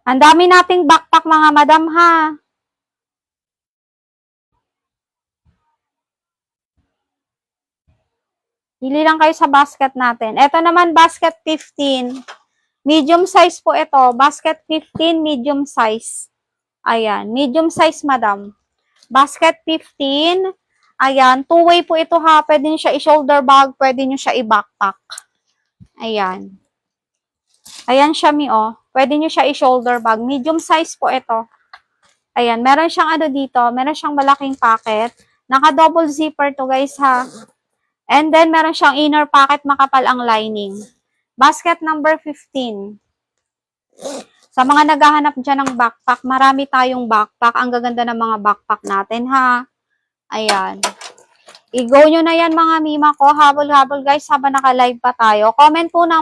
Ang dami nating backpack mga madam ha. Pili lang kayo sa basket natin. Ito naman basket 15. Medium size po ito. Basket 15, medium size. Ayan, medium size madam. Basket 15. Ayan, two-way po ito ha. Pwede nyo siya i-shoulder bag, pwede nyo siya i-backpack. Ayan. Ayan siya mi oh. Pwede nyo siya i-shoulder bag. Medium size po ito. Ayan, meron siyang ano dito, meron siyang malaking pocket. Naka-double zipper to guys ha. And then, meron siyang inner pocket, makapal ang lining. Basket number 15. Sa mga naghahanap dyan ng backpack, marami tayong backpack. Ang gaganda ng mga backpack natin, ha? Ayan. I-go nyo na yan, mga mima ko. Habol-habol, guys, habang naka-live pa tayo. Comment po ng